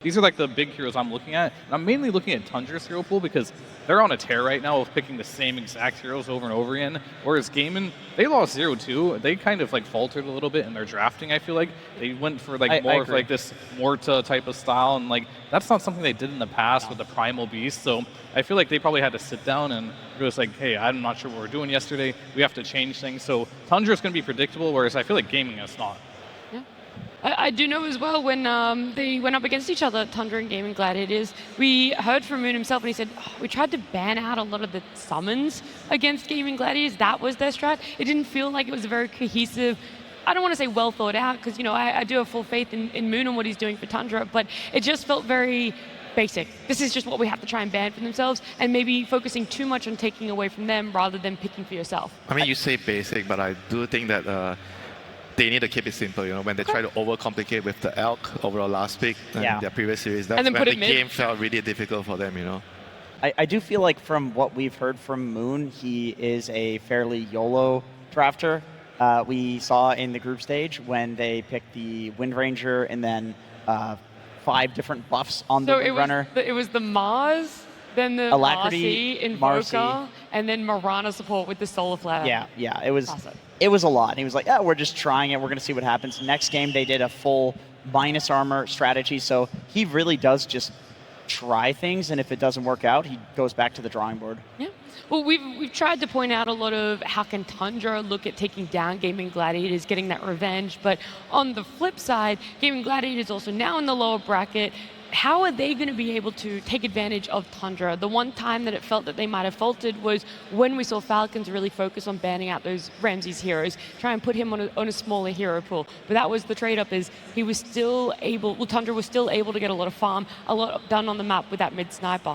These are like the big heroes I'm looking at. And I'm mainly looking at Tundra's hero pool because they're on a tear right now of picking the same exact heroes over and over again. Whereas Gaiman, they lost 0-2. They kind of like faltered a little bit in their drafting, I feel like. They went for like more of like this Morta type of style, and like that's not something they did in the past with the Primal Beast. So I feel like they probably had to sit down and it was like, hey, I'm not sure what we're doing yesterday. We have to change things. So Tundra's going to be predictable, whereas I feel like Gaming is not. I do know as well when they went up against each other, Tundra and Gaming Gladiators, we heard from Moon himself and he said, we tried to ban out a lot of the summons against Gaming Gladiators. That was their strat. It didn't feel like it was a very cohesive, I don't want to say well thought out, because I do have full faith in Moon and what he's doing for Tundra, but it just felt very basic. This is just what we have to try and ban for themselves, and maybe focusing too much on taking away from them rather than picking for yourself. I mean, you say basic, but I do think that they need to keep it simple, when they try to overcomplicate with the Elk over the last week and their previous series, that's when the game felt really difficult for them, I do feel like from what we've heard from Moon, he is a fairly YOLO drafter. We saw in the group stage when they picked the Wind Ranger and then 5 different buffs on the Runner. It was the Mars, then the Alacrity, Invoker, and then Mirana support with the Solar Flare. Yeah, it was a lot. And he was like, we're just trying it. We're going to see what happens. Next game, they did a full minus armor strategy. So he really does just try things. And if it doesn't work out, he goes back to the drawing board. Yeah. Well, we've tried to point out a lot of how can Tundra look at taking down Gaming Gladiators, getting that revenge. But on the flip side, Gaming Gladiators also now in the lower bracket. How are they going to be able to take advantage of Tundra? The one time that it felt that they might have faltered was when we saw Falcons really focus on banning out those Ramses heroes, try and put him on a smaller hero pool. But that was the trade-up, is he was still able, Tundra was still able to get a lot of farm, a lot done on the map with that mid-sniper.